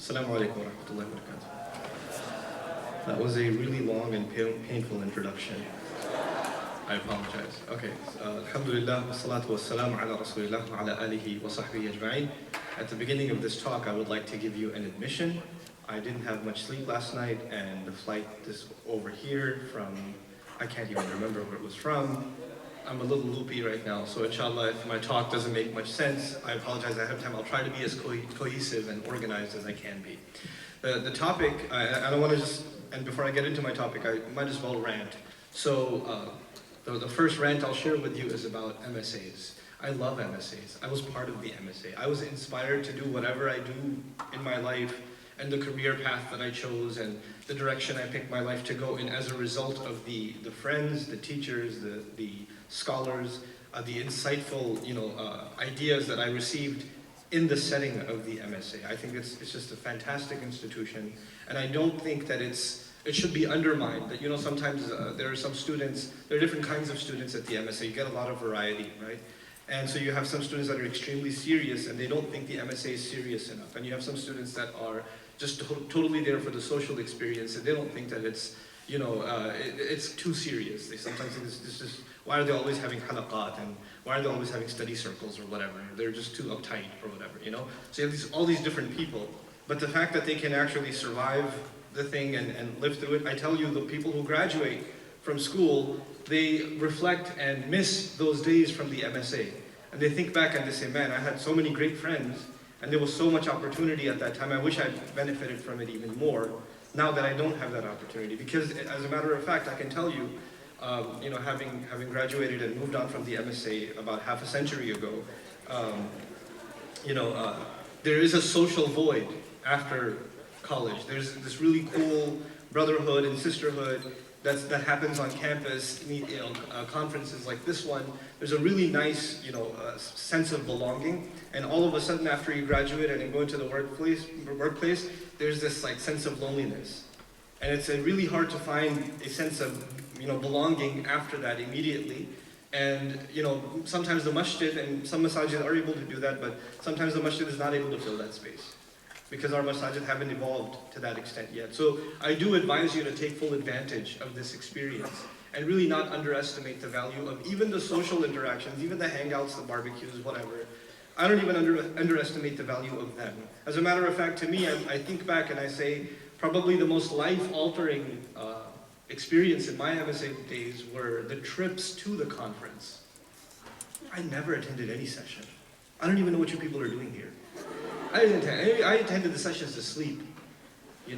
Assalamu alaikum wa rahmatullahi wa barakatuh. That was a really long and painful introduction. I apologize. Okay, alhamdulillah, wa salatu wa salam ala rasulillah wa ala alihi wa sahbihi ajma'in. At the beginning of this talk, I would like to give you an admission. I didn't have much sleep last night, and the flight is over here from, I can't even remember where it was from. I'm a little loopy right now, so inshallah, if my talk doesn't make much sense, I apologize ahead of time. I'll try to be as cohesive and organized as I can be. The topic, I don't want to just, and before I get into my topic, I might as well rant. So the first rant I'll share with you is about MSAs. I love MSAs. I was part of the MSA. I was inspired to do whatever I do in my life and the career path that I chose and the direction I picked my life to go in as a result of the friends, the teachers, the scholars, the insightful ideas that I received in the setting of the MSA. I think it's just a fantastic institution, and I don't think that it should be undermined. That sometimes there are some students, there are different kinds of students at the MSA. You get a lot of variety, right? And so you have some students that are extremely serious and they don't think the MSA is serious enough. And you have some students that are just totally there for the social experience and they don't think that it's, it's too serious. They sometimes think this is, why are they always having halaqat and why are they always having study circles or whatever? They're just too uptight or whatever, So you have all these different people. But the fact that they can actually survive the thing and live through it, I tell you, the people who graduate from school, they reflect and miss those days from the MSA. And they think back and they say, man, I had so many great friends and there was so much opportunity at that time. I wish I'd benefited from it even more now that I don't have that opportunity. Because as a matter of fact, I can tell you, having graduated and moved on from the MSA about half a century ago, there is a social void after college. There's this really cool brotherhood and sisterhood that happens on campus, conferences like this one. There's a really nice, sense of belonging. And all of a sudden, after you graduate and go into the workplace, there's this sense of loneliness. And it's really hard to find a sense of, belonging after that immediately. And, sometimes the masjid, and some masajid are able to do that, but sometimes the masjid is not able to fill that space, because our masajid haven't evolved to that extent yet. So I do advise you to take full advantage of this experience and really not underestimate the value of even the social interactions, even the hangouts, the barbecues, whatever. I don't even underestimate the value of them. As a matter of fact, to me, I think back and I say probably the most life-altering experience in my MSA days were the trips to the conference. I never attended any session. I don't even know what you people are doing here. I attended the sessions to sleep,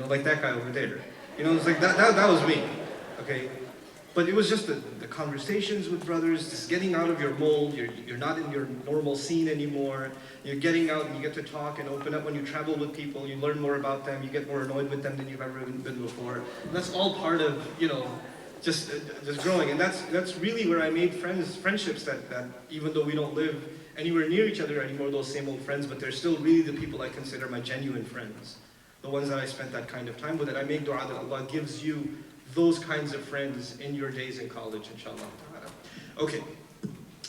like that guy over there. It's like that was me, okay? But it was just the conversations with brothers, just getting out of your mold. You're not in your normal scene anymore. You're getting out and you get to talk and open up. When you travel with people, you learn more about them. You get more annoyed with them than you've ever been before. And that's all part of, just growing. And that's really where I made friendships that even though we don't live anywhere near each other anymore, those same old friends, but they're still really the people I consider my genuine friends. The ones that I spent that kind of time with. And I make dua that Allah gives you those kinds of friends in your days in college, inshallah. Okay,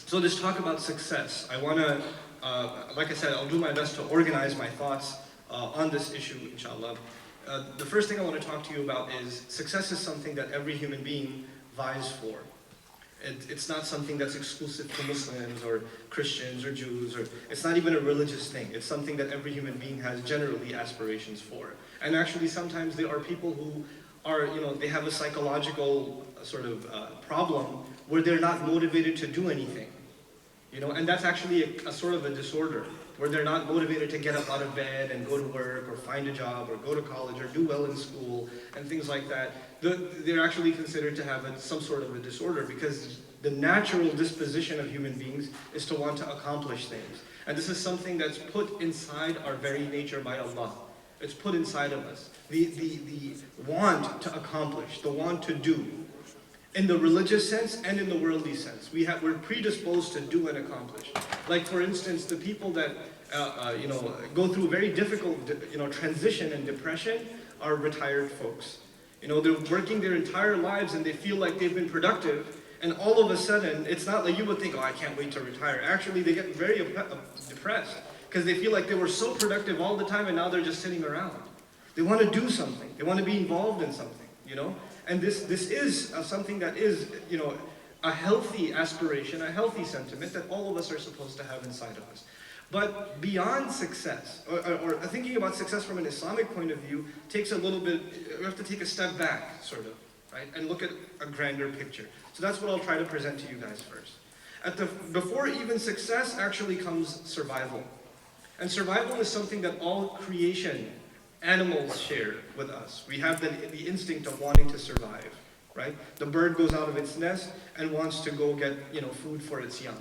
so let's talk about success. I want to, like I said, I'll do my best to organize my thoughts on this issue, inshallah. The first thing I want to talk to you about is success is something that every human being vies for. It's not something that's exclusive to Muslims or Christians or Jews, or it's not even a religious thing. It's something that every human being has generally aspirations for. And actually sometimes there are people who are, they have a psychological sort of problem where they're not motivated to do anything. And that's actually a sort of a disorder, where they're not motivated to get up out of bed and go to work or find a job or go to college or do well in school and things like that. They're actually considered to have some sort of a disorder, because the natural disposition of human beings is to want to accomplish things. And this is something that's put inside our very nature by Allah. It's put inside of us. The want to accomplish, the want to do, in the religious sense and in the worldly sense. We're predisposed to do and accomplish. Like for instance, the people that go through very difficult transition and depression are retired folks. They're working their entire lives and they feel like they've been productive, and all of a sudden, it's not like you would think, oh, I can't wait to retire. Actually, they get very depressed, because they feel like they were so productive all the time and now they're just sitting around. They want to do something. They want to be involved in something, you know? And this is something that is, you know, a healthy aspiration, a healthy sentiment that all of us are supposed to have inside of us. But beyond success, or thinking about success from an Islamic point of view, takes a little bit, we have to take a step back, sort of, right? And look at a grander picture. So that's what I'll try to present to you guys first. Before even success actually comes survival. And survival is something that all creation, animals share with us. We have the instinct of wanting to survive, right? The bird goes out of its nest and wants to go get, you know, food for its young.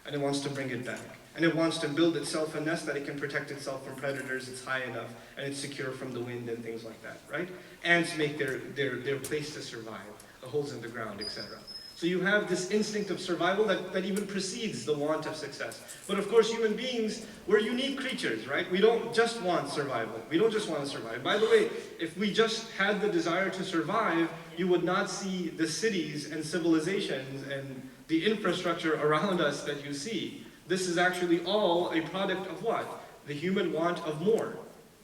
And it wants to bring it back. And it wants to build itself a nest that it can protect itself from predators, it's high enough, and it's secure from the wind and things like that, right? Ants make their place to survive, the holes in the ground, etc. So you have this instinct of survival that even precedes the want of success. But of course, human beings, we're unique creatures, right? We don't just want survival. We don't just want to survive. By the way, if we just had the desire to survive, you would not see the cities and civilizations and the infrastructure around us that you see. This is actually all a product of what? The human want of more.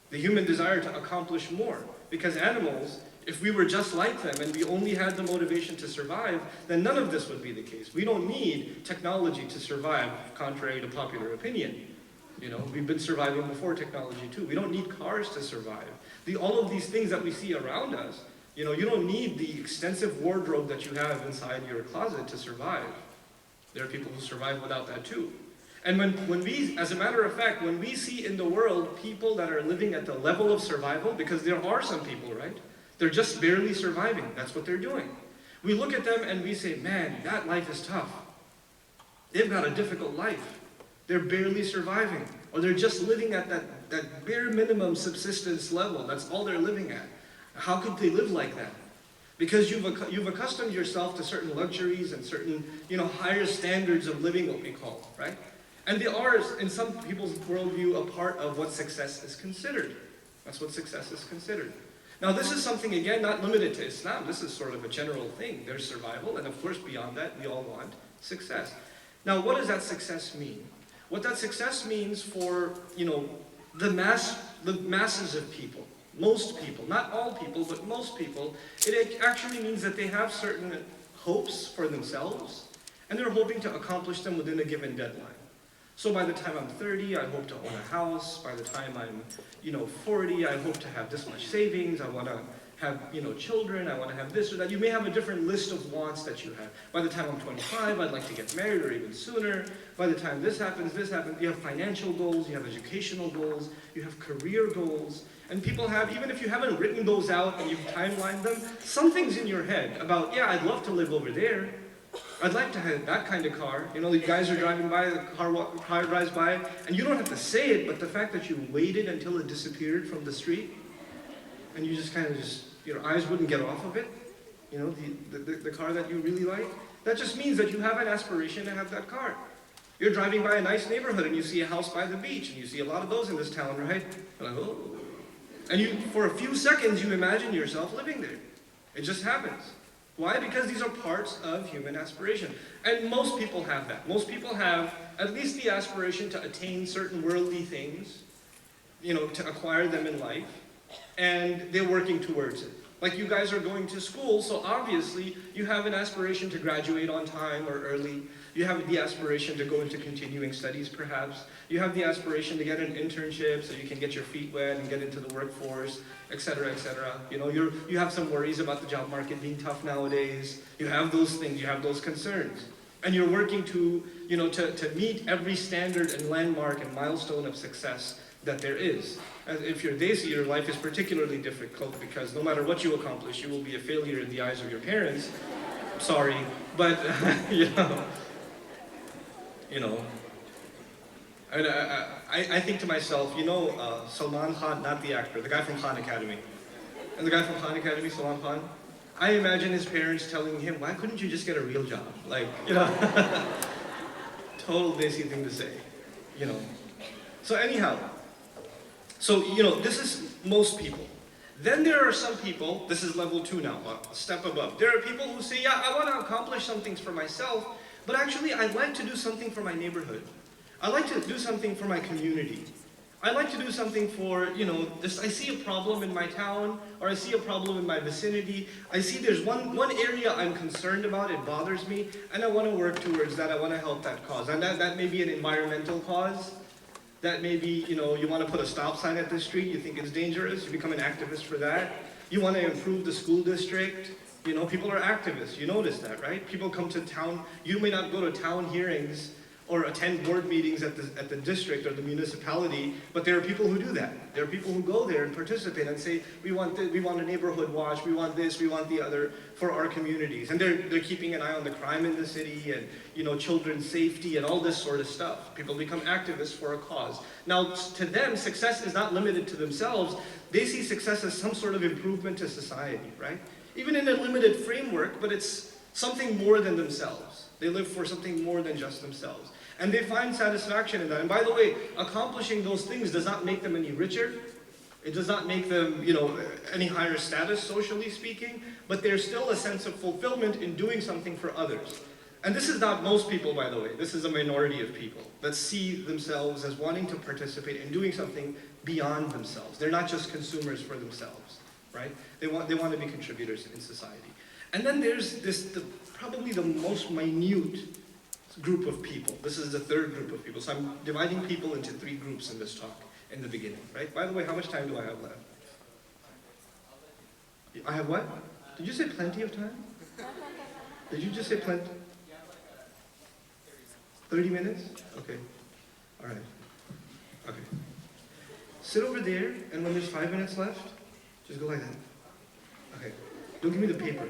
The human desire to accomplish more. Because animals, if we were just like them and we only had the motivation to survive, then none of this would be the case. We don't need technology to survive, contrary to popular opinion. You know, we've been surviving before technology too. We don't need cars to survive. All of these things that we see around us, you know, you don't need the extensive wardrobe that you have inside your closet to survive. There are people who survive without that too. And when we, as a matter of fact, when we see in the world people that are living at the level of survival, because there are some people, right? They're just barely surviving. That's what they're doing. We look at them and we say, man, that life is tough. They've got a difficult life. They're barely surviving. Or they're just living at that bare minimum subsistence level. That's all they're living at. How could they live like that? Because you've accustomed yourself to certain luxuries and certain, you know, higher standards of living, what we call, right? And they are, in some people's worldview, a part of what success is considered. That's what success is considered. Now this is something, again, not limited to Islam. This is sort of a general thing. There's survival, and of course beyond that, we all want success. Now what does that success mean? What that success means for, you know, the masses of people, most people, not all people, but most people, it actually means that they have certain hopes for themselves, and they're hoping to accomplish them within a given deadline. So by the time I'm 30, I hope to own a house. By the time I'm, you know, 40, I hope to have this much savings. I want to have, you know, children. I want to have this or that. You may have a different list of wants that you have. By the time I'm 25, I'd like to get married, or even sooner. By the time this happens. You have financial goals, you have educational goals, you have career goals. And people have, even if you haven't written those out and you've timelined them, something's in your head about, yeah, I'd love to live over there. I'd like to have that kind of car. You know, the guys are driving by, the car drives by, and you don't have to say it, but the fact that you waited until it disappeared from the street, and you just kind of your eyes wouldn't get off of it, you know, the car that you really like, that just means that you have an aspiration to have that car. You're driving by a nice neighborhood and you see a house by the beach, and you see a lot of those in this town, right? You're like, oh. And for a few seconds, you imagine yourself living there. It just happens. Why? Because these are parts of human aspiration. And most people have that. Most people have at least the aspiration to attain certain worldly things, you know, to acquire them in life, and they're working towards it. Like you guys are going to school, so obviously you have an aspiration to graduate on time or early. You have the aspiration to go into continuing studies, perhaps. You have the aspiration to get an internship so you can get your feet wet and get into the workforce, etc., etc. You know, you have some worries about the job market being tough nowadays. You have those things, you have those concerns. And you're working to, you know, to meet every standard and landmark and milestone of success that there is. And if you're Desi, your life is particularly difficult because no matter what you accomplish, you will be a failure in the eyes of your parents. Sorry, but, you know, I think to myself, you know, Salman Khan, not the actor, the guy from Khan Academy. And the guy from Khan Academy, Salman Khan, I imagine his parents telling him, why couldn't you just get a real job? Like, you know, total Desi thing to say, you know. So anyhow, so, you know, this is most people. Then there are some people, this is level 2 now, a step above. There are people who say, yeah, I want to accomplish some things for myself, but actually I'd like to do something for my neighborhood. I like to do something for my community. I like to do something for, I see a problem in my town, or I see a problem in my vicinity. I see there's one area I'm concerned about, it bothers me, and I want to work towards that, I want to help that cause. And that may be an environmental cause. That may be, you want to put a stop sign at the street, you think it's dangerous, you become an activist for that. You want to improve the school district. People are activists, you notice that, right? People come to town, you may not go to town hearings or attend board meetings at the district or the municipality, but there are people who do that. There are people who go there and participate and say, we want a neighborhood watch, we want this, we want the other for our communities. And they're keeping an eye on the crime in the city and children's safety and all this sort of stuff. People become activists for a cause. Now, to them, success is not limited to themselves. They see success as some sort of improvement to society, right? Even in a limited framework, but it's something more than themselves. They live for something more than just themselves. And they find satisfaction in that. And by the way, accomplishing those things does not make them any richer. It does not make them, any higher status, socially speaking. But there's still a sense of fulfillment in doing something for others. And this is not most people, by the way. This is a minority of people that see themselves as wanting to participate in doing something beyond themselves. They're not just consumers for themselves, right? They want to be contributors in society. And then there's probably the most minute group of people. This is the third group of people. So I'm dividing people into three groups in this talk in the beginning, right? By the way, how much time do I have left? I have what? Did you say plenty of time? Did you just say plenty? 30 minutes? Okay. All right. Okay. Sit over there, and when there's 5 minutes left, just go like that. Okay. Don't give me the paper.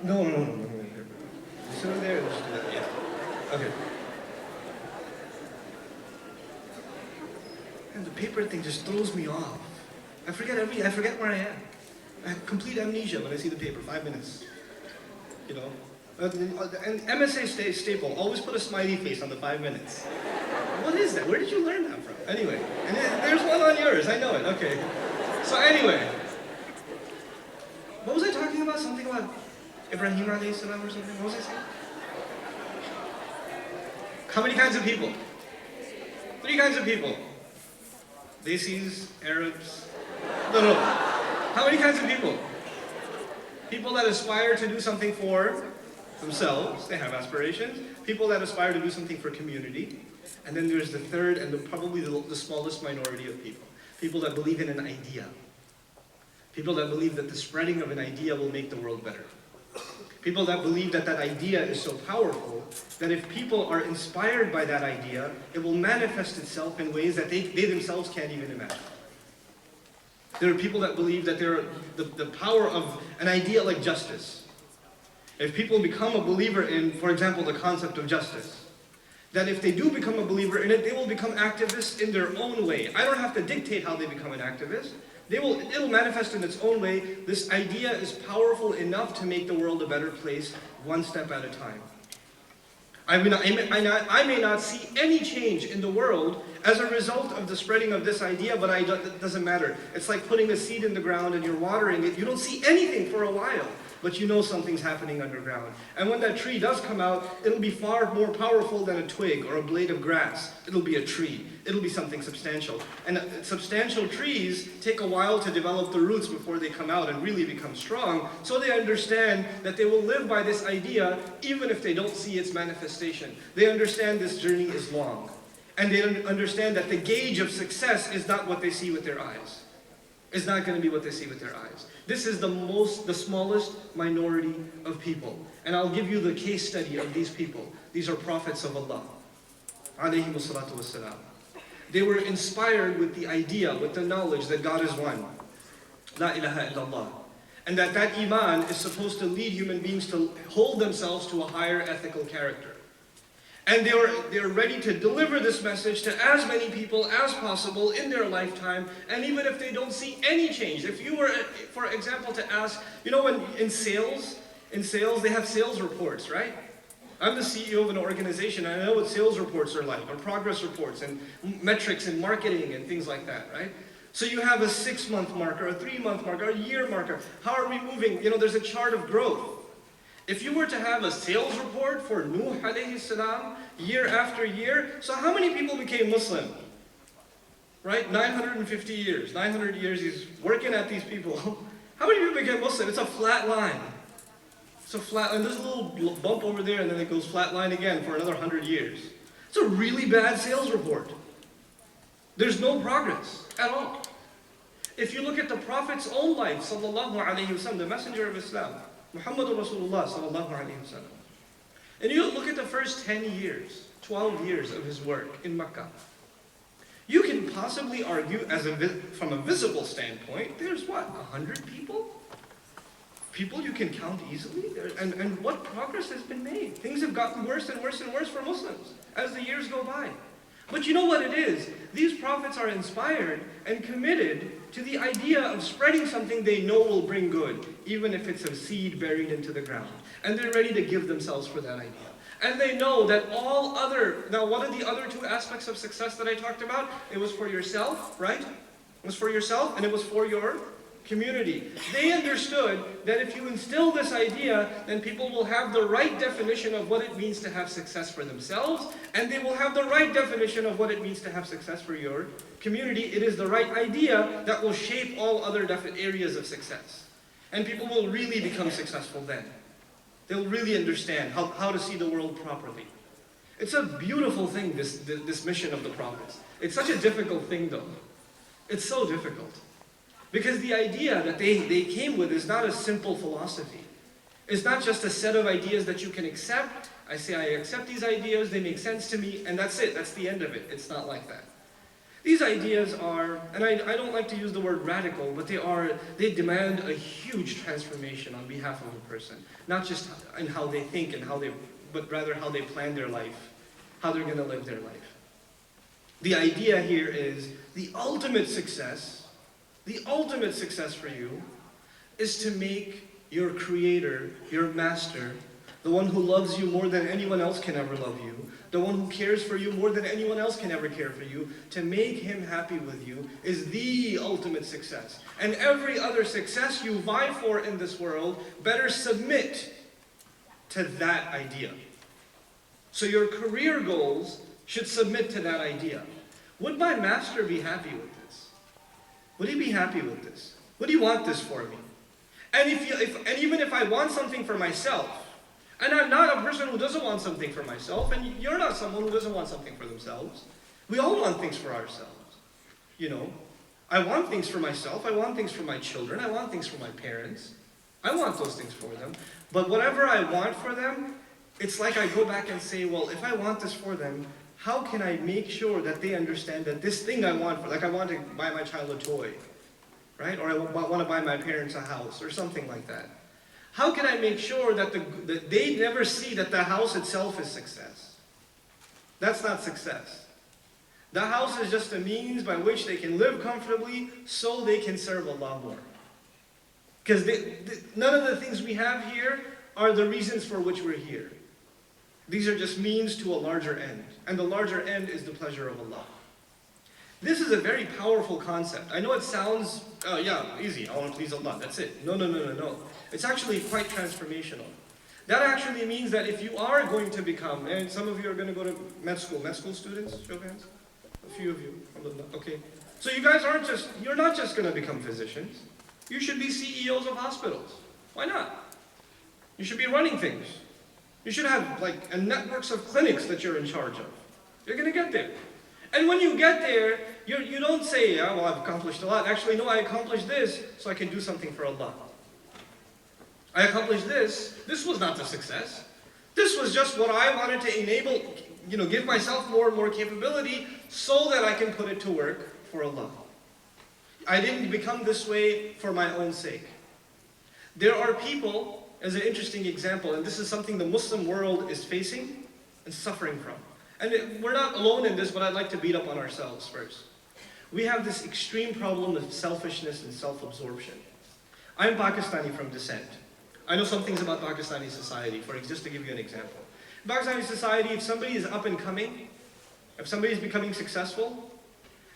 No. Sit over there and just do that. Yeah. Okay. And the paper thing just throws me off. I forget where I am. I have complete amnesia when I see the paper. 5 minutes. And MSA staple, always put a smiley face on the 5 minutes. What is that? Where did you learn that from? Anyway, and there's one on yours. I know it. Okay. So anyway, what was I talking about? Something about Ibrahim alayhi salam or something? What was I saying? How many kinds of people? 3 kinds of people. Desis, Arabs. No. How many kinds of people? People that aspire to do something for themselves, they have aspirations. People that aspire to do something for community. And then there's the third and probably the smallest minority of people. People that believe in an idea. People that believe that the spreading of an idea will make the world better. People that believe that that idea is so powerful that if people are inspired by that idea, it will manifest itself in ways that they themselves can't even imagine. There are people that believe that the power of an idea like justice. If people become a believer in, for example, the concept of justice, that if they do become a believer in it, they will become activists in their own way. I don't have to dictate how they become an activist. It'll manifest in its own way. This idea is powerful enough to make the world a better place, one step at a time. I may not see any change in the world as a result of the spreading of this idea, but it doesn't matter. It's like putting a seed in the ground and you're watering it. You don't see anything for a while, but you know something's happening underground. And when that tree does come out, it'll be far more powerful than a twig or a blade of grass. It'll be a tree. It'll be something substantial. And substantial trees take a while to develop the roots before they come out and really become strong, so they understand that they will live by this idea even if they don't see its manifestation. They understand this journey is long. And they understand that the gauge of success is not what they see with their eyes. It's not going to be what they see with their eyes. This is the smallest minority of people. And I'll give you the case study of these people. These are prophets of Allah. Alayhimu salatu wassalam. They were inspired with the idea, with the knowledge that God is one. La ilaha illallah. And that iman is supposed to lead human beings to hold themselves to a higher ethical character. And they're ready to deliver this message to as many people as possible in their lifetime, and even if they don't see any change. If you were, for example, to ask, when in sales they have sales reports, right? I'm the CEO of an organization, and I know what sales reports are like, or progress reports, and metrics and marketing and things like that, right? So you have a 6-month marker, a 3-month marker, a year marker. How are we moving? There's a chart of growth. If you were to have a sales report for Nuh alayhi salam, year after year, so how many people became Muslim? Right? 950 years. 900 years he's working at these people. How many people became Muslim? It's a flat line. It's a flat line. There's a little bump over there and then it goes flat line again for another 100 years. It's a really bad sales report. There's no progress at all. If you look at the Prophet's own life, sallallahu alayhi wasallam, the messenger of Islam, Muhammadur Rasulullah sallallahu alayhi wasallam, and you look at the first 10 years, 12 years of his work in Makkah, you can possibly argue from a visible standpoint, there's what, 100 people? People you can count easily? And what progress has been made? Things have gotten worse and worse and worse for Muslims as the years go by. But you know what it is? These prophets are inspired and committed to the idea of spreading something they know will bring good, even if it's a seed buried into the ground. And they're ready to give themselves for that idea. And they know that now what are the other two aspects of success that I talked about? It was for yourself, right? It was for yourself and it was for your community. They understood that if you instill this idea, then people will have the right definition of what it means to have success for themselves, and they will have the right definition of what it means to have success for your community. It is the right idea that will shape all other areas of success. And people will really become successful then. They'll really understand how to see the world properly. It's a beautiful thing, this mission of the prophets. It's such a difficult thing though. It's so difficult. Because the idea that they came with is not a simple philosophy. It's not just a set of ideas that you can accept. I say, I accept these ideas, they make sense to me, and that's it. That's the end of it. It's not like that. These ideas are, and I don't like to use the word radical, but they demand a huge transformation on behalf of a person. Not just in how they think and but rather how they plan their life, how they're going to live their life. The idea here is the ultimate success for you is to make your creator, your master, the one who loves you more than anyone else can ever love you, the one who cares for you more than anyone else can ever care for you, to make him happy with you is the ultimate success. And every other success you vie for in this world better submit to that idea. So your career goals should submit to that idea. Would my master be happy with this? Would he be happy with this? Would he want this for me? And even if I want something for myself, and I'm not a person who doesn't want something for myself, and you're not someone who doesn't want something for themselves. We all want things for ourselves. You know, I want things for myself, I want things for my children, I want things for my parents. I want those things for them. But whatever I want for them, it's like I go back and say, well, if I want this for them, how can I make sure that they understand that this thing I want for, like I want to buy my child a toy, right? Or I want to buy my parents a house or something like that. How can I make sure that they never see that the house itself is success? That's not success. The house is just a means by which they can live comfortably so they can serve Allah more. Because none of the things we have here are the reasons for which we're here. These are just means to a larger end. And the larger end is the pleasure of Allah. This is a very powerful concept. I know it sounds, easy. I want to please Allah. That's it. No. It's actually quite transformational. That actually means that if you are going to become, and some of you are going to go to med school students, show of hands? A few of you. Okay. So you guys you're not just going to become physicians. You should be CEOs of hospitals. Why not? You should be running things. You should have networks of clinics that you're in charge of. You're going to get there. And when you get there, you don't say, well, I've accomplished a lot. Actually, no, I accomplished this so I can do something for Allah. I accomplished this. This was not the success. This was just what I wanted to enable, give myself more and more capability so that I can put it to work for Allah. I didn't become this way for my own sake. There are people, as an interesting example, and this is something the Muslim world is facing and suffering from. And we're not alone in this, but I'd like to beat up on ourselves first. We have this extreme problem of selfishness and self-absorption. I'm Pakistani from descent. I know some things about Pakistani society, just to give you an example. In Pakistani society, if somebody is up and coming, if somebody is becoming successful,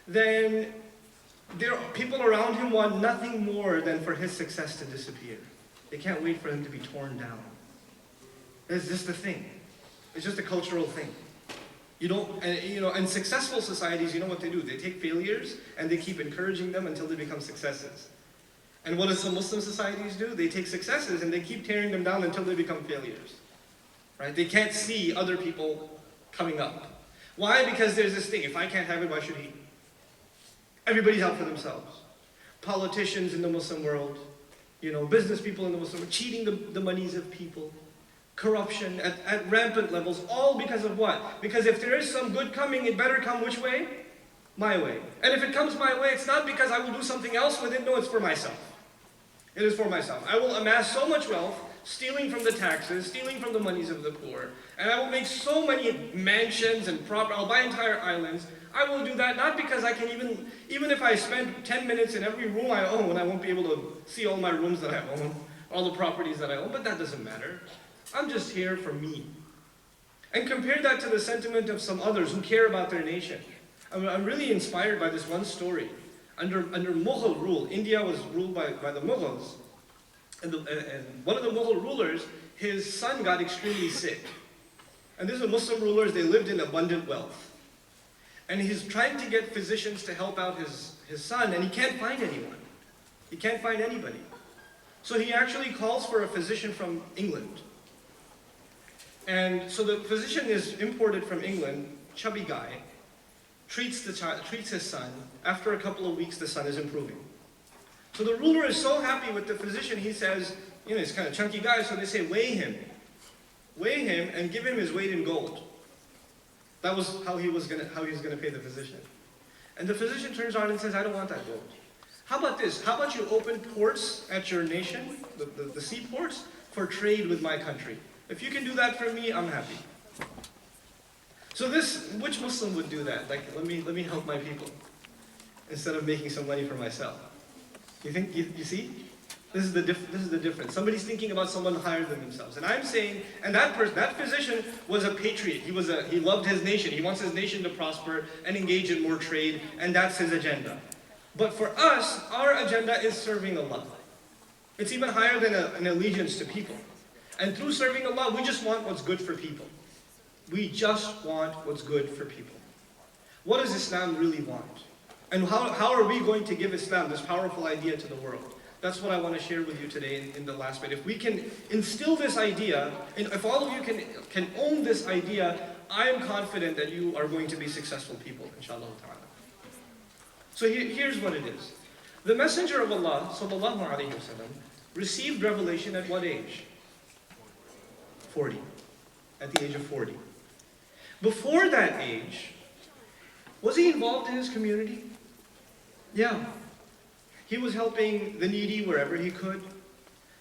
then people around him want nothing more than for his success to disappear. They can't wait for him to be torn down. It's just a thing. It's just a cultural thing. And successful societies, you know what they do? They take failures and they keep encouraging them until they become successes. And what do some Muslim societies do? They take successes and they keep tearing them down until they become failures. Right? They can't see other people coming up. Why? Because there's this thing, if I can't have it, why should he? Everybody's out for themselves. Politicians in the Muslim world, business people in the Muslim world, cheating the monies of people. Corruption at rampant levels, all because of what? Because if there is some good coming, it better come which way? My way. And if it comes my way, it's not because I will do something else with it, no, it's for myself. It is for myself. I will amass so much wealth, stealing from the taxes, stealing from the monies of the poor, and I will make so many mansions and I'll buy entire islands. I will do that not because I can even if I spend 10 minutes in every room I own, I won't be able to see all my rooms that I own, all the properties that I own, but that doesn't matter. I'm just here for me. And compare that to the sentiment of some others who care about their nation. I'm really inspired by this one story. Under Mughal rule, India was ruled by the Mughals. And one of the Mughal rulers, his son got extremely sick. And these are Muslim rulers, they lived in abundant wealth. And he's trying to get physicians to help out his son, and he can't find anyone. He can't find anybody. So he actually calls for a physician from England. And so the physician is imported from England, chubby guy, treats his son. After a couple of weeks, the son is improving. So the ruler is so happy with the physician, he says, he's kind of chunky guy, so they say, weigh him and give him his weight in gold. That was how he was gonna pay the physician. And the physician turns around and says, I don't want that gold. How about this? How about you open ports at your nation, the seaports, for trade with my country? If you can do that for me, I'm happy. So which Muslim would do that? Like, let me help my people, instead of making some money for myself. You think, you see? This is the difference. Somebody's thinking about someone higher than themselves. And I'm saying, and that physician was a patriot. He loved his nation. He wants his nation to prosper and engage in more trade, and that's his agenda. But for us, our agenda is serving Allah. It's even higher than an allegiance to people. And through serving Allah, we just want what's good for people. We just want what's good for people. What does Islam really want? And how are we going to give Islam, this powerful idea, to the world? That's what I want to share with you today in the last bit. If we can instill this idea, and if all of you can own this idea, I am confident that you are going to be successful people, inshallah ta'ala. So here's what it is. The Messenger of Allah, sallallahu alayhi wa sallam, received revelation at what age? 40. At the age of 40. Before that age, was he involved in his community? Yeah. He was helping the needy wherever he could.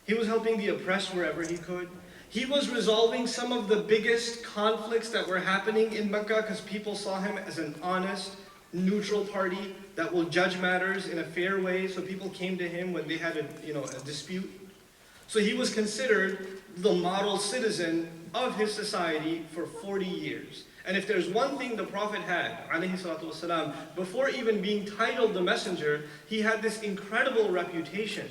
He was helping the oppressed wherever he could. He was resolving some of the biggest conflicts that were happening in Mecca because people saw him as an honest, neutral party that will judge matters in a fair way. So people came to him when they had a dispute. So he was considered the model citizen of his society for 40 years. And if there's one thing the Prophet had, alayhi salatu wasalam, before even being titled the messenger, he had this incredible reputation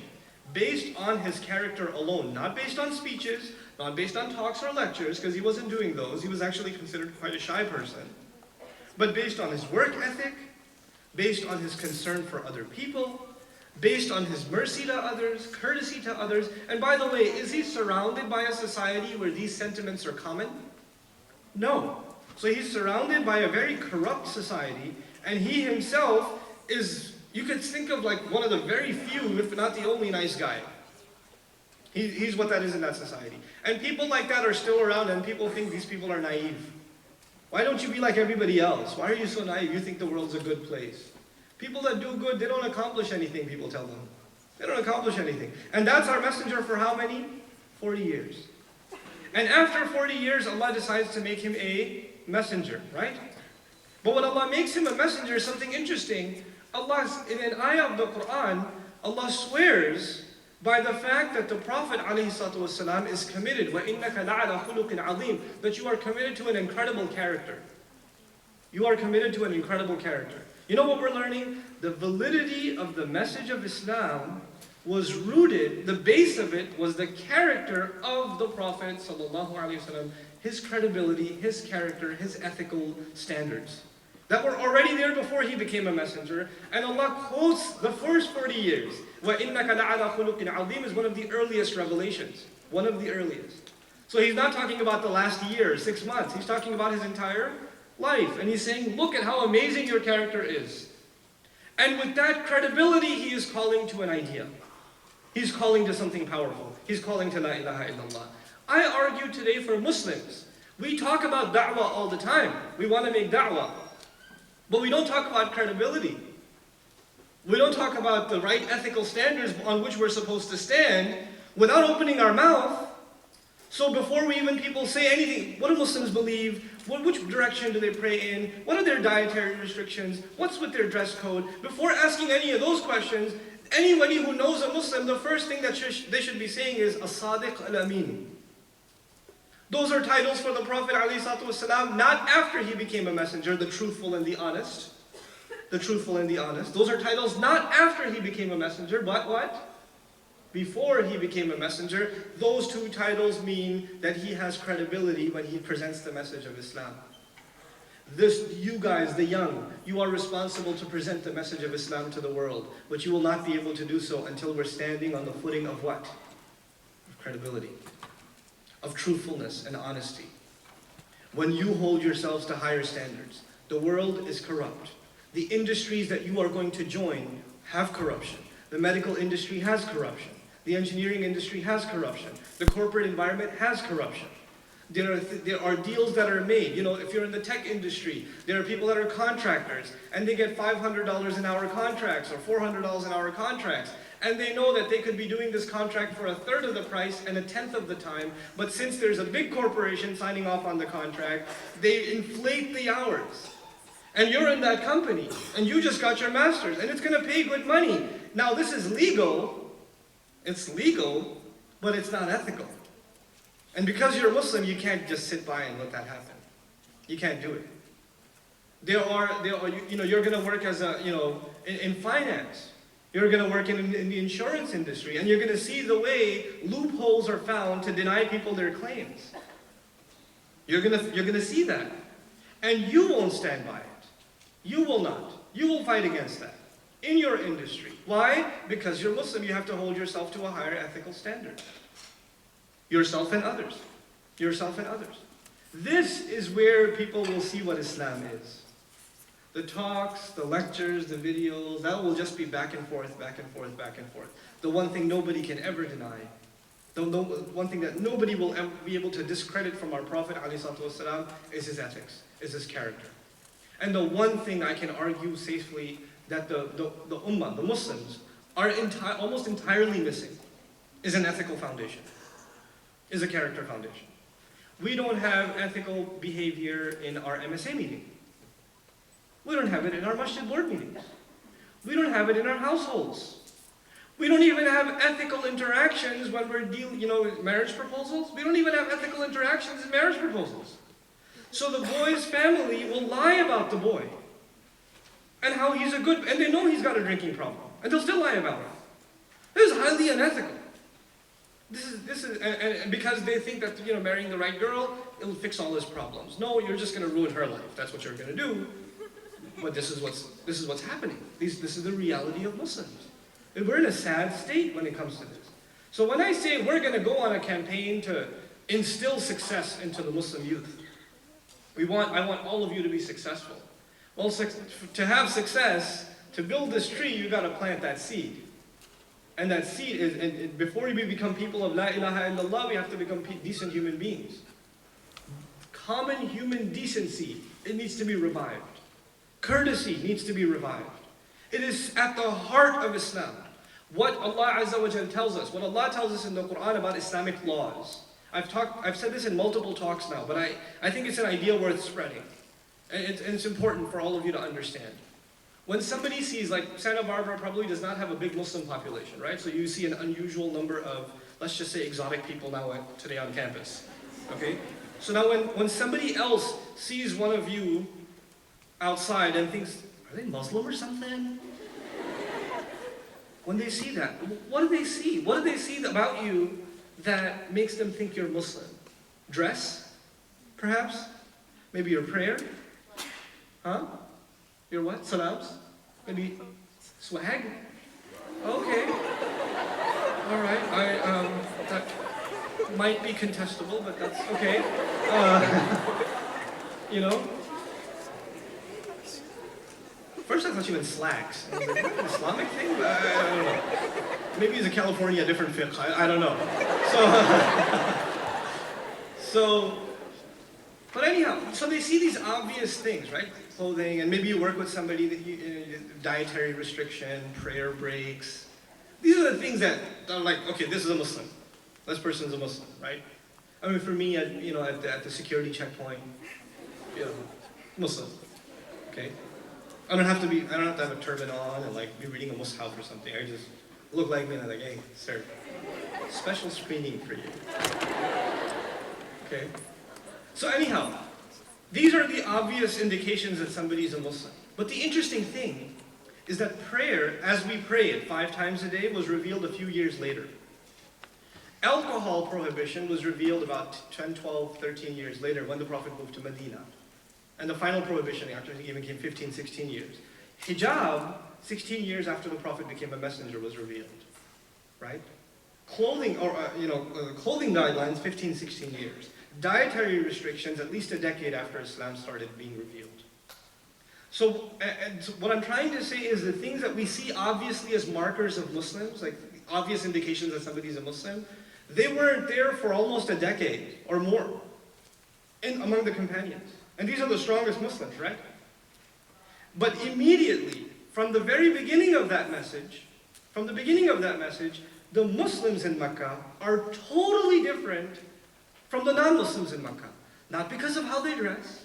based on his character alone, not based on speeches, not based on talks or lectures, because he wasn't doing those. He was actually considered quite a shy person. But based on his work ethic, based on his concern for other people, based on his mercy to others, courtesy to others. And by the way, is he surrounded by a society where these sentiments are common? No. So he's surrounded by a very corrupt society, and he himself is, you could think of like one of the very few, if not the only nice guy. He's what that is in that society. And people like that are still around, and people think these people are naive. Why don't you be like everybody else? Why are you so naive? You think the world's a good place. People that do good, they don't accomplish anything, people tell them. They don't accomplish anything. And that's our messenger for how many? 40 years. And after 40 years, Allah decides to make him a messenger, right? But when Allah makes him a messenger is something interesting. In an ayah of the Quran, Allah swears by the fact that the Prophet ﷺ is committed, وَإِنَّكَ لَعَلَى خُلُقٍ عَظِيمٍ, that you are committed to an incredible character. You are committed to an incredible character. You know what we're learning? The validity of the message of Islam was rooted, the base of it was the character of the Prophet ﷺ, his credibility, his character, his ethical standards that were already there before he became a messenger. And Allah quotes the first 40 years. وَإِنَّكَ لَعَلَى خُلُقٍ عَظِيمٍ is one of the earliest revelations. One of the earliest. So he's not talking about the last year, 6 months. He's talking about his entire life. And he's saying, look at how amazing your character is. And with that credibility, he is calling to an idea. He's calling to something powerful. He's calling to La ilaha illallah. I argue today for Muslims. We talk about da'wah all the time. We want to make da'wah. But we don't talk about credibility. We don't talk about the right ethical standards on which we're supposed to stand without opening our mouth. So before we even people say anything, what do Muslims believe? Which direction do they pray in? What are their dietary restrictions? What's with their dress code? Before asking any of those questions, anybody who knows a Muslim, the first thing that they should be saying is As-Sadiq Al-Amin. Those are titles for the Prophet ﷺ, not after he became a messenger, the truthful and the honest. The truthful and the honest. Those are titles not after he became a messenger, but what? Before he became a messenger. Those two titles mean that he has credibility when he presents the message of Islam. You guys, the young, you are responsible to present the message of Islam to the world, but you will not be able to do so until we're standing on the footing of what? Of credibility, of truthfulness and honesty. When you hold yourselves to higher standards, the world is corrupt. The industries that you are going to join have corruption. The medical industry has corruption. The engineering industry has corruption. The corporate environment has corruption. There are deals that are made. You know, if you're in the tech industry, there are people that are contractors, and they get $500 an hour contracts or $400 an hour contracts. And they know that they could be doing this contract for 1/3 of the price and 1/10 of the time, but since there's a big corporation signing off on the contract, they inflate the hours. And you're in that company, and you just got your master's, and it's going to pay good money. Now this is legal, it's legal, but it's not ethical. And because you're a Muslim, you can't just sit by and let that happen. You can't do it. There are you're going to work as in finance. You're going to work in the insurance industry, and you're going to see the way loopholes are found to deny people their claims. You're going to see that. And you won't stand by it. You will not. You will fight against that in your industry. Why? Because you're Muslim, you have to hold yourself to a higher ethical standard. Yourself and others. Yourself and others. This is where people will see what Islam is. The talks, the lectures, the videos, that will just be back and forth, back and forth, back and forth. The one thing nobody can ever deny, the one thing that nobody will ever be able to discredit from our Prophet ﷺ is his ethics, is his character. And the one thing I can argue safely that the ummah, the Muslims, are almost entirely missing is an ethical foundation, is a character foundation. We don't have ethical behavior in our MSA meeting. We don't have it in our masjid board meetings. We don't have it in our households. We don't even have ethical interactions when we're dealing, marriage proposals. We don't even have ethical interactions in marriage proposals. So the boy's family will lie about the boy and how he's a good, and they know he's got a drinking problem, and they'll still lie about it. This is highly unethical. This is, and because they think that marrying the right girl, it'll fix all his problems. No, you're just going to ruin her life. That's what you're going to do. But this is what's happening. This is the reality of Muslims. And we're in a sad state when it comes to this. So when I say we're going to go on a campaign to instill success into the Muslim youth, I want all of you to be successful. Well, to have success, to build this tree, you got to plant that seed. And that seed is, and before we become people of La ilaha illallah, we have to become decent human beings. Common human decency, it needs to be revived. Courtesy needs to be revived. It is at the heart of Islam. What Allah Azza wa Jal tells us, what Allah tells us in the Quran about Islamic laws. I've said this in multiple talks now, but I think it's an idea worth spreading. And it's important for all of you to understand. When somebody sees, like Santa Barbara probably does not have a big Muslim population, right? So you see an unusual number of, let's just say, exotic people now today on campus. Okay? So now when somebody else sees one of you outside and thinks, are they Muslim or something? when they see that, what do they see? What do they see about you that makes them think you're Muslim? Dress, perhaps? Maybe your prayer? Huh? Your what? Salams? Maybe swag? Okay. All right. That might be contestable, but that's okay. You know? First I thought you meant slacks. I was like, an Islamic thing? I don't know. Maybe it's a California, different fiqh. I don't know. But anyhow, so they see these obvious things, right? Clothing, and maybe you work with somebody that dietary restriction, prayer breaks. These are the things that are like, okay, this is a Muslim. This person's a Muslim, right? I mean, for me, at the security checkpoint, Muslim, okay? I don't have to have a turban on and like be reading a mushaf or something. I just look like me and I'm like, hey, sir, special screening for you. Okay? So anyhow, these are the obvious indications that somebody's a Muslim. But the interesting thing is that prayer, as we pray it 5 times a day, was revealed a few years later. Alcohol prohibition was revealed about 10, 12, 13 years later when the Prophet moved to Medina. And the final prohibition after he even came 15, 16 years. Hijab, 16 years after the Prophet became a messenger, was revealed, right? Clothing, clothing guidelines, 15, 16 years. Dietary restrictions, at least a decade after Islam started being revealed. So what I'm trying to say is the things that we see obviously as markers of Muslims, like obvious indications that somebody's a Muslim, they weren't there for almost a decade or more among the companions. And these are the strongest Muslims, right? But immediately, from the very beginning of that message, the Muslims in Mecca are totally different from the non-Muslims in Mecca. Not because of how they dress,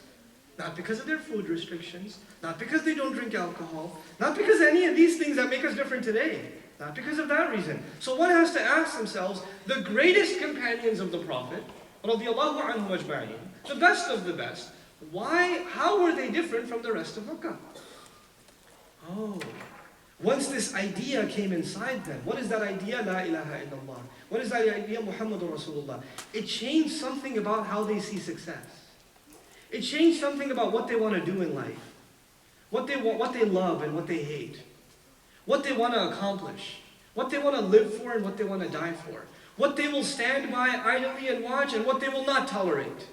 not because of their food restrictions, not because they don't drink alcohol, not because of any of these things that make us different today. Not because of that reason. So one has to ask themselves, the greatest companions of the Prophet, radiallahu anhum ajma'in, the best of the best, how were they different from the rest of Mecca? Oh, once this idea came inside them, what is that idea? La ilaha illallah. What is that idea? Muhammadur Rasulullah. It changed something about how they see success. It changed something about what they want to do in life. What they love and what they hate. What they want to accomplish. What they want to live for and what they want to die for. What they will stand by idly and watch and what they will not tolerate.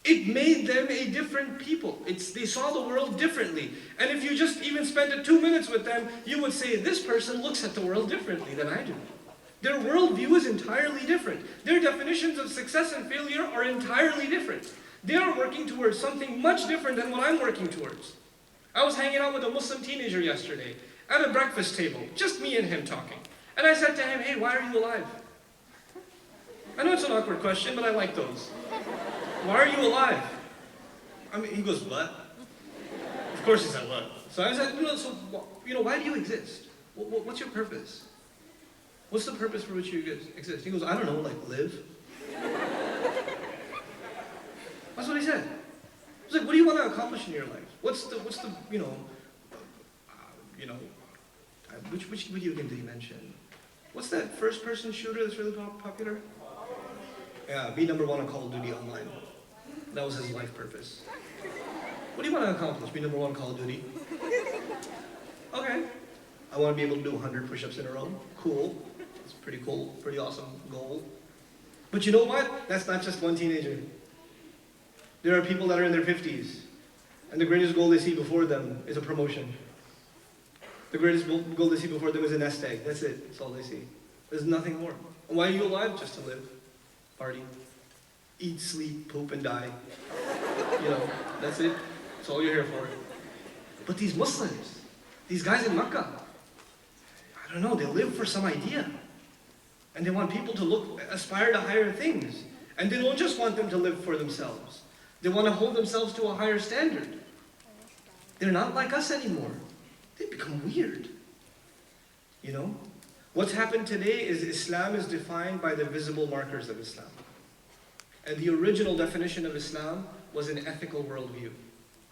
It made them a different people. They saw the world differently. And if you just even spent 2 minutes with them, you would say, this person looks at the world differently than I do. Their worldview is entirely different. Their definitions of success and failure are entirely different. They are working towards something much different than what I'm working towards. I was hanging out with a Muslim teenager yesterday at a breakfast table, just me and him talking. And I said to him, hey, why are you alive? I know it's an awkward question, but I like those. Why are you alive? I mean, he goes, what? Of course he said, what? So I said, why do you exist? What's your purpose? What's the purpose for which you exist? He goes, I don't know, like live? That's what he said. I was like, what do you want to accomplish in your life? What's the which video game did he mention? What's that first-person shooter that's really popular? Yeah, be number 1 on Call of Duty Online. That was his life purpose. What do you want to accomplish? Be number 1 on Call of Duty? Okay. I want to be able to do 100 push-ups in a row. Cool. It's pretty cool, pretty awesome goal. But you know what? That's not just one teenager. There are people that are in their 50s, and the greatest goal they see before them is a promotion. The greatest goal they see before them is a nest egg. That's it. That's all they see. There's nothing more. And why are you alive? Just to live. Party. Eat, sleep, poop, and die. That's it. That's all you're here for. But these Muslims, these guys in Mecca, I don't know, they live for some idea. And they want people to aspire to higher things. And they don't just want them to live for themselves. They want to hold themselves to a higher standard. They're not like us anymore. They become weird. What's happened today is Islam is defined by the visible markers of Islam. And the original definition of Islam was an ethical worldview.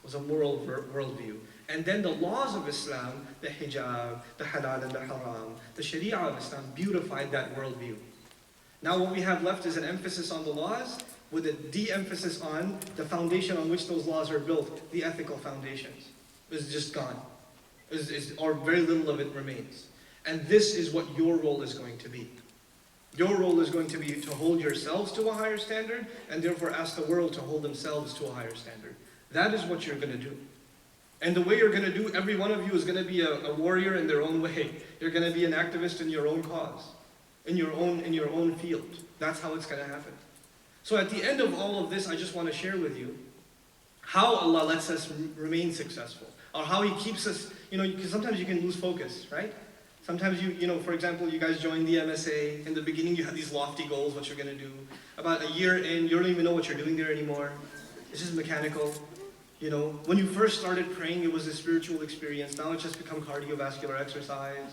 was a moral worldview. And then the laws of Islam, the hijab, the halal and the haram, the sharia of Islam beautified that worldview. Now what we have left is an emphasis on the laws with a de-emphasis on the foundation on which those laws are built, the ethical foundations. It's just gone. Or very little of it remains. And this is what your role is going to be. Your role is going to be to hold yourselves to a higher standard, and therefore ask the world to hold themselves to a higher standard. That is what you're going to do. And the way you're going to do, every one of you is going to be a warrior in their own way. You're going to be an activist in your own cause, in your own field. That's how it's going to happen. So at the end of all of this, I just want to share with you how Allah lets us remain successful, or how He keeps us, because sometimes you can lose focus, right? Sometimes for example, you guys joined the MSA. In the beginning, you had these lofty goals, what you're going to do. About a year in, you don't even know what you're doing there anymore. It's just mechanical. When you first started praying, it was a spiritual experience. Now it's just become cardiovascular exercise.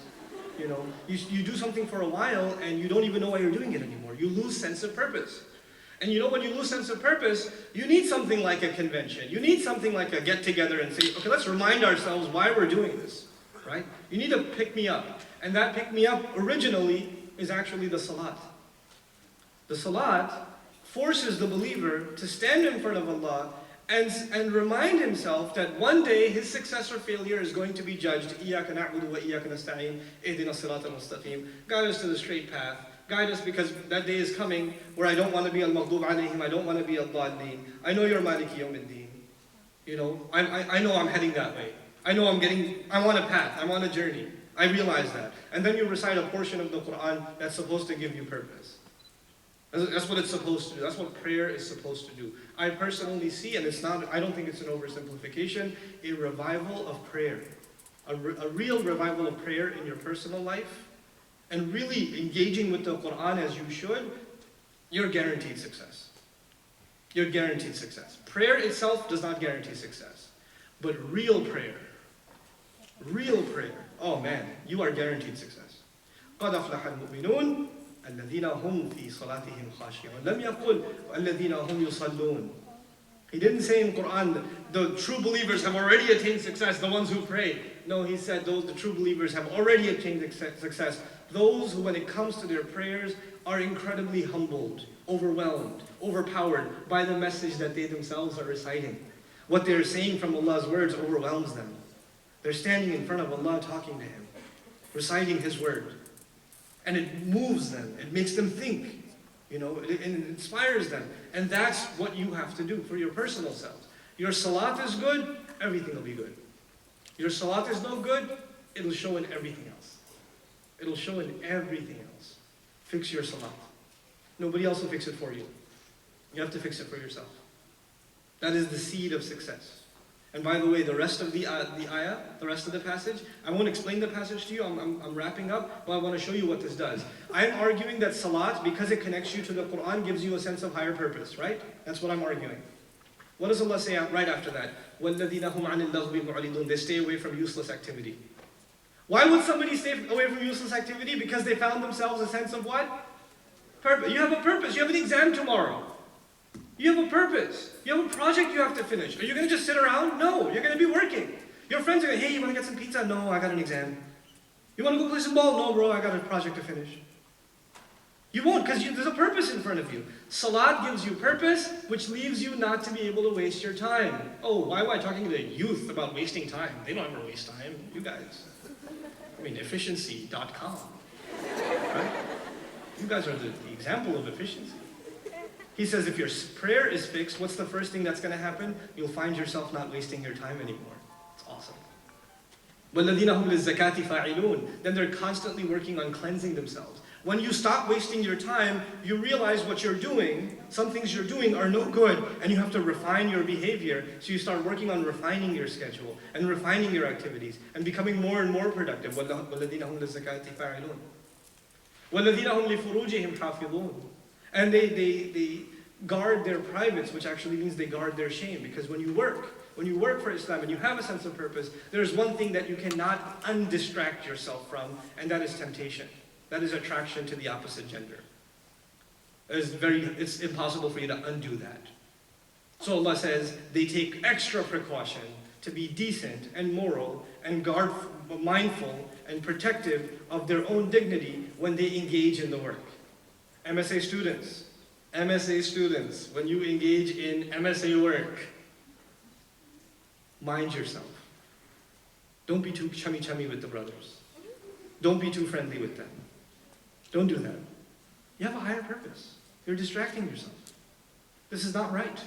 You do something for a while, and you don't even know why you're doing it anymore. You lose sense of purpose. And when you lose sense of purpose, you need something like a convention. You need something like a get-together and say, okay, let's remind ourselves why we're doing this. Right? You need to pick me up. And that pick me up originally is actually the salat. The salat forces the believer to stand in front of Allah and remind himself that one day his success or failure is going to be judged. إِيَّاكَ نَعْبُدُ وَإِيَّاكَ نَسْتَعِينُ اهْدِنَا الصِّرَاطَ الْمُسْتَقِيمَ. Guide us to the straight path. Guide us, because that day is coming where I don't want to be al-maghdub alayhim, I don't want to be al-dhalleen. I know you're Maliki Yawmiddin. I know I'm heading that way. I'm on a path, I'm on a journey. I realize that. And then you recite a portion of the Quran that's supposed to give you purpose. That's what it's supposed to do. That's what prayer is supposed to do. I personally see, and I don't think it's an oversimplification, a revival of prayer. A real revival of prayer in your personal life, and really engaging with the Quran as you should, you're guaranteed success. You're guaranteed success. Prayer itself does not guarantee success. But real prayer, oh man, you are guaranteed success. قَدْ أَفْلَحَ الْمُؤْمِنُونَ الَّذِينَ هُمْ فِي صَلَاتِهِمْ خَاشِعُونَ لَمْ يَقُلْ الَّذِينَ هُمْ يُصَلُّونَ. He didn't say in Quran, the true believers have already attained success, the ones who pray. No, he said the true believers have already attained success. Those who, when it comes to their prayers, are incredibly humbled, overwhelmed, overpowered by the message that they themselves are reciting. What they're saying from Allah's words overwhelms them. They're standing in front of Allah talking to Him, reciting His word. And it moves them, it makes them think, it inspires them. And that's what you have to do for your personal selves. Your salat is good, everything will be good. Your salat is no good, it'll show in everything else. It'll show in everything else. Fix your salat. Nobody else will fix it for you. You have to fix it for yourself. That is the seed of success. And by the way, the rest of the ayah, the rest of the passage, I won't explain the passage to you, I'm wrapping up, but I want to show you what this does. I'm arguing that salat, because it connects you to the Quran, gives you a sense of higher purpose, right? That's what I'm arguing. What does Allah say right after that? وَالَّذِينَ هُمْ عَنِ اللَّغْوِ مُعْرِضُونَ. They stay away from useless activity. Why would somebody stay away from useless activity? Because they found themselves a sense of what? Purpose. You have a purpose. You have an exam tomorrow. You have a purpose. You have a project you have to finish. Are you going to just sit around? No, you're going to be working. Your friends are going, hey, you want to get some pizza? No, I got an exam. You want to go play some ball? No, bro, I got a project to finish. You won't, because there's a purpose in front of you. Salat gives you purpose, which leaves you not to be able to waste your time. Oh, why am I talking to the youth about wasting time? They don't ever waste time. You guys. Efficiency.com. Right? You guys are the example of efficiency. He says if your prayer is fixed, what's the first thing that's going to happen? You'll find yourself not wasting your time anymore. It's awesome. وَالَّذِينَ هُمْ لِلزَّكَاةِ فَاعِلُونَ. Then they're constantly working on cleansing themselves. When you stop wasting your time, you realize what you're doing, some things you're doing are no good, and you have to refine your behavior. So you start working on refining your schedule and refining your activities and becoming more and more productive. وَالَّذِينَ هُمْ لِلزَّكَاةِ فَاعِلُونَ وَالَّذِينَ هُمْ لِفُرُوجِهِمْ حَافِظُونَ. And they guard their privates, which actually means they guard their shame. Because when you work for Islam and you have a sense of purpose, there's one thing that you cannot undistract yourself from, and that is temptation. That is attraction to the opposite gender. It's impossible for you to undo that. So Allah says they take extra precaution to be decent and moral and mindful and protective of their own dignity when they engage in the work. MSA students, when you engage in MSA work, mind yourself. Don't be too chummy with the brothers. Don't be too friendly with them. Don't do that. You have a higher purpose. You're distracting yourself. This is not right.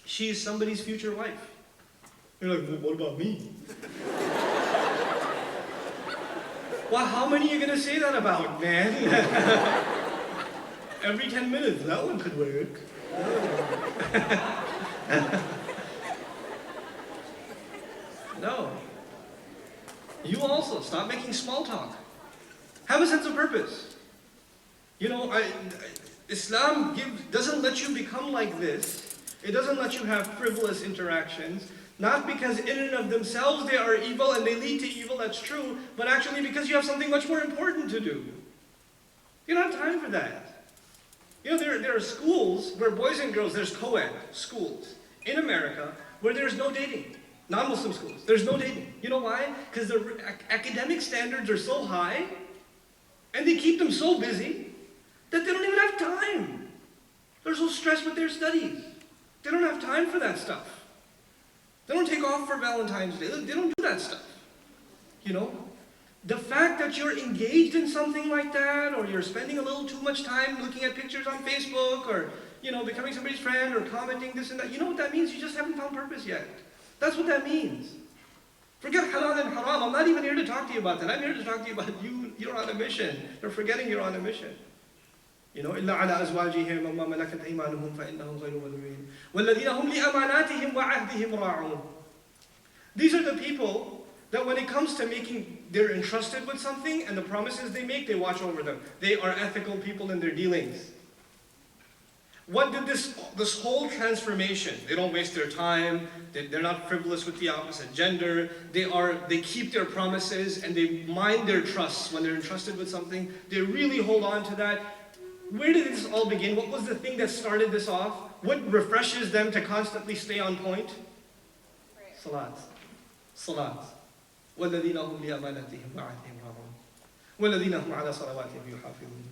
She is somebody's future wife. You're like, well, what about me? Well, how many are you going to say that about, man? Every 10 minutes, that one could work. No. You also, stop making small talk. Have a sense of purpose. You know, Islam doesn't let you become like this. It doesn't let you have frivolous interactions. Not because in and of themselves they are evil and they lead to evil, that's true, but actually because you have something much more important to do. You don't have time for that. You know, there are schools where boys and girls, there's co-ed schools in America where there's no dating. Non-Muslim schools, there's no dating. You know why? Because the academic standards are so high and they keep them so busy that they don't even have time. They're so stressed with their studies. They don't have time for that stuff. They don't take off for Valentine's Day. They don't do that stuff. You know? The fact that you're engaged in something like that, or you're spending a little too much time looking at pictures on Facebook, or, you know, becoming somebody's friend, or commenting this and that, you know what that means? You just haven't found purpose yet. That's what that means. Forget halal and haram. I'm not even here to talk to you about that. I'm here to talk to you about you're on a mission. You're forgetting you're on a mission. You know, إِلَّا عَلَىٰ أَزْوَاجِهِمْ وَمَا مَلَكَتْ أَيْمَانُهُمْ فَإِنَّهُمْ غَيْرُ مَلُومِينَ وَالَّذِينَ هُمْ لِأَمَانَاتِهِمْ وَعَهْدِهِمْ رَاعُونَ. These are the people that when it comes to they're entrusted with something and the promises they make, they watch over them. They are ethical people in their dealings. What did this whole transformation? They don't waste their time. They're not frivolous with the opposite gender. They keep their promises and they mind their trusts when they're entrusted with something. They really hold on to that. Where did this all begin? What was the thing that started this off? What refreshes them to constantly stay on point? Salat. Salat. وَالَّذِينَ هُمْ لِأَمَانَاتِهِمْ وَعَهْدِهِمْ رَاعُونَ وَالَّذِينَ هُمْ عَلَى صَلَوَاتِهِمْ يُحَافِظُونَ.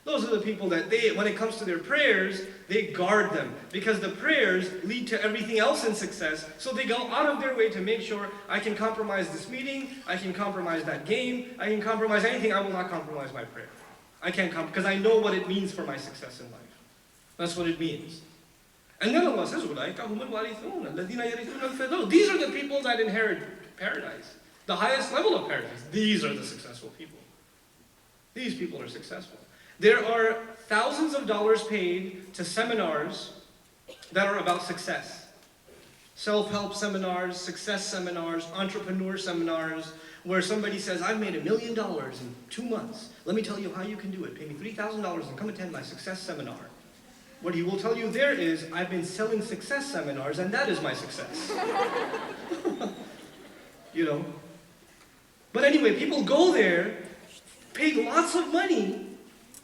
Those are the people that when it comes to their prayers, they guard them. Because the prayers lead to everything else in success. So they go out of their way to make sure I can compromise this meeting, I can compromise that game, I can compromise anything, I will not compromise my prayer. I can't because I know what it means for my success in life. That's what it means. And then Allah says, أُولَٰئِكَ هُمُ الْوَارِثُونَ الَّذِينَ يَرِثُونَ الْفِرْدَوْسَ. These are the people that inherit paradise. The highest level of paradise. These are the successful people. These people are successful. There are thousands of dollars paid to seminars that are about success. Self-help seminars, success seminars, entrepreneur seminars, where somebody says, I've made $1 million in 2 months. Let me tell you how you can do it. Pay me $3,000 and come attend my success seminar. What he will tell you there is, I've been selling success seminars and that is my success. You know? But anyway, people go there, pay lots of money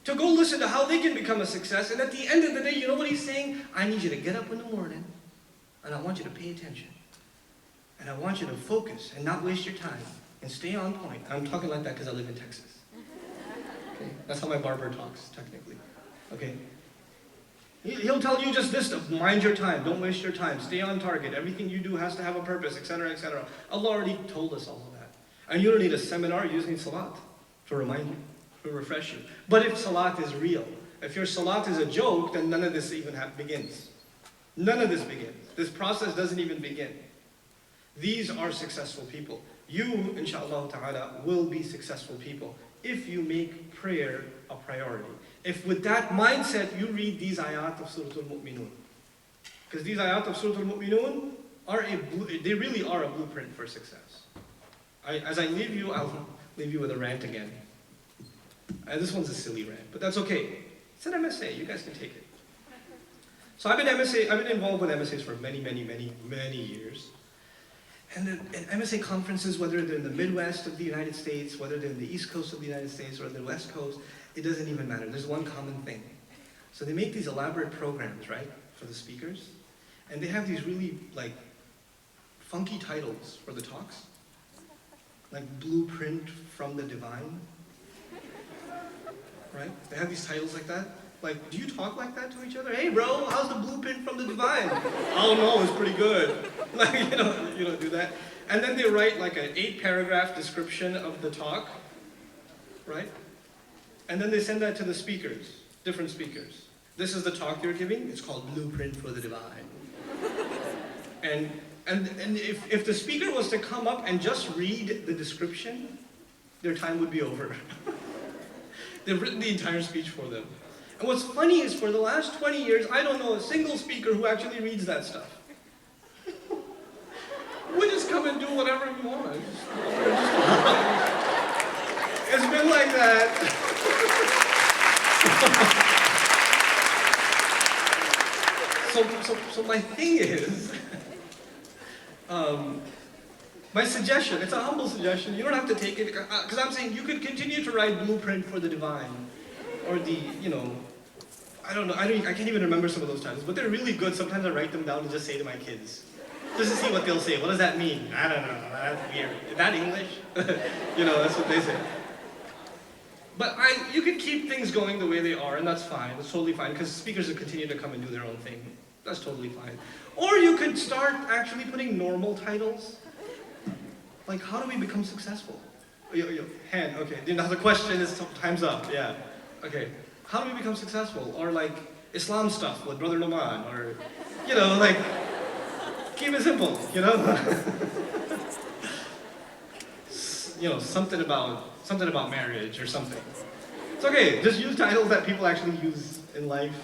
to go listen to how they can become a success, and at the end of the day, you know what he's saying? I need you to get up in the morning, and I want you to pay attention. And I want you to focus and not waste your time, and stay on point. I'm talking like that because I live in Texas. Okay? That's how my barber talks, technically. Okay? He'll tell you just this stuff. Mind your time. Don't waste your time. Stay on target. Everything you do has to have a purpose, etc., etc. Allah already told us all of that. And you don't need a seminar. You just need salat to remind you, to refresh you. But if salat is real, if your salat is a joke, then none of this even begins. None of this begins. This process doesn't even begin. These are successful people. You, inshallah ta'ala, will be successful people if you make prayer a priority. If with that mindset you read these ayat of Surat Al-Mu'minun. Because these ayat of Surat Al-Mu'minun they really are a blueprint for success. As I leave you, I'll leave you with a rant again. This one's a silly rant, but that's okay. It's an MSA, you guys can take it. So I've been involved with MSAs for many, many, many, many years. And MSA conferences, whether they're in the Midwest of the United States, whether they're in the East Coast of the United States, or the West Coast, it doesn't even matter. There's one common thing. So they make these elaborate programs, right, for the speakers. And they have these really like funky titles for the talks. Like Blueprint from the Divine. Right? They have these titles like that. Like, do you talk like that to each other? Hey bro, how's the blueprint from the divine? Oh no, it's pretty good. Like, you don't do that. And then they write like an 8-paragraph description of the talk, right? And then they send that to the speakers, different speakers. This is the talk you're giving. It's called Blueprint for the Divine. And if the speaker was to come up and just read the description, their time would be over. They've written the entire speech for them. And what's funny is for the last 20 years, I don't know a single speaker who actually reads that stuff. We just come and do whatever we want. It's been like that. So my thing is, my suggestion, it's a humble suggestion, you don't have to take it, because I'm saying you could continue to write Blueprint for the Divine, or the, I don't know, I can't even remember some of those titles, but they're really good. Sometimes I write them down and just say to my kids, just to see what they'll say. What does that mean? I don't know, that's weird. Is that English? That's what they say. But you can keep things going the way they are, and that's fine, it's totally fine, because speakers will continue to come and do their own thing. That's totally fine. Or you could start actually putting normal titles. Like, how do we become successful? Hand, okay. Now the question is, time's up, yeah. Okay, how do we become successful? Or like, Islam stuff with Brother Nouman, or, like, keep it simple, something about marriage or something. It's okay, just use titles that people actually use in life,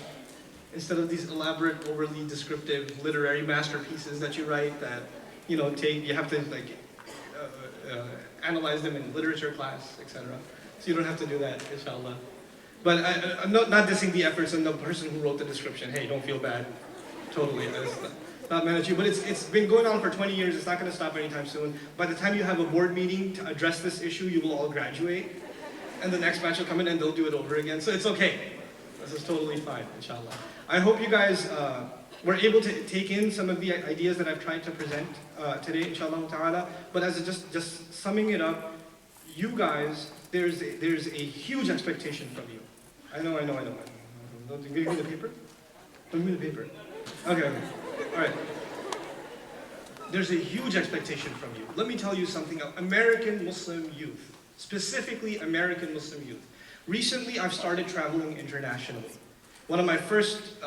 instead of these elaborate, overly descriptive literary masterpieces that you write that, you have to, like, analyze them in literature class, etc. So you don't have to do that, inshallah. But I'm not dissing the efforts and the person who wrote the description. Hey, don't feel bad. Totally. It's not mad at you. But it's been going on for 20 years. It's not going to stop anytime soon. By the time you have a board meeting to address this issue, you will all graduate. And the next batch will come in and they'll do it over again. So it's okay. This is totally fine, inshallah. I hope you guys were able to take in some of the ideas that I've tried to present today, inshallah ta'ala. But as just summing it up, you guys, there's a huge expectation from you. I know. Don't give me the paper? Don't give me the paper. Okay. All right. There's a huge expectation from you. Let me tell you something. American Muslim youth, specifically American Muslim youth. Recently, I've started traveling internationally. One of my first,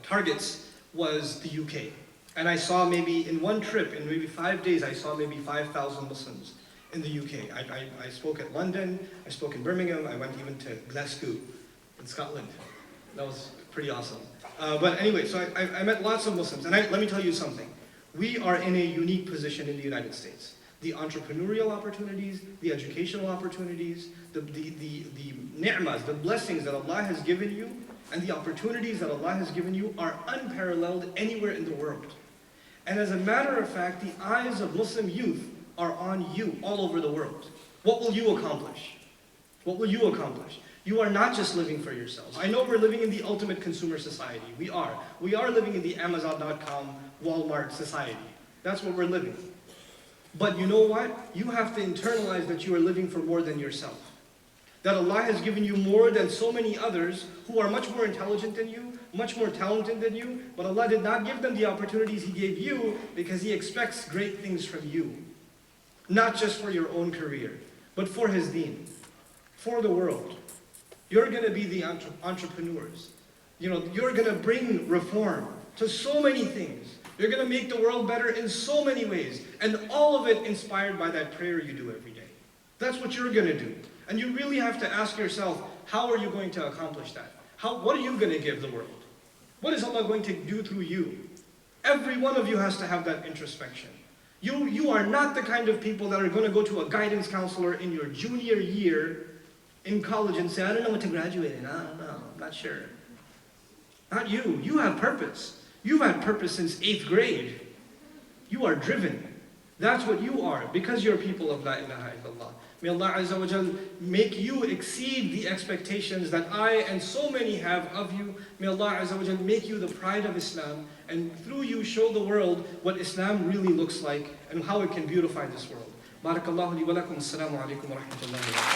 targets was the UK. And I saw maybe in one trip, in maybe 5 days, I saw maybe 5,000 Muslims in the UK. I spoke at London, I spoke in Birmingham, I went even to Glasgow in Scotland. That was pretty awesome. But anyway, so I met lots of Muslims. And let me tell you something. We are in a unique position in the United States. The entrepreneurial opportunities, the educational opportunities, the ni'mas, the blessings that Allah has given you, and the opportunities that Allah has given you are unparalleled anywhere in the world. And as a matter of fact, the eyes of Muslim youth are on you all over the world. What will you accomplish? What will you accomplish? You are not just living for yourselves. I know we're living in the ultimate consumer society. We are. We are living in the Amazon.com, Walmart society. That's what we're living. But you know what? You have to internalize that you are living for more than yourself. That Allah has given you more than so many others who are much more intelligent than you, much more talented than you, but Allah did not give them the opportunities He gave you because He expects great things from you. Not just for your own career, but for His deen, for the world. You're going to be the entrepreneurs. You're going to bring reform to so many things. You're going to make the world better in so many ways. And all of it inspired by that prayer you do every day. That's what you're going to do. And you really have to ask yourself, how are you going to accomplish that? What are you going to give the world? What is Allah going to do through you? Every one of you has to have that introspection. You are not the kind of people that are going to go to a guidance counselor in your junior year in college and say, I don't know what to graduate in. I don't know. I'm not sure. Not you. You have purpose. You've had purpose since 8th grade. You are driven. That's what you are, because you're people of La ilaha illallah. May Allah Azza wa Jal make you exceed the expectations that I and so many have of you. May Allah Azza wa Jal make you the pride of Islam, and through you show the world what Islam really looks like and how it can beautify this world. Barakallahu li wa lakum. Assalamu alaikum wa rahmatullahi wa barakatuh.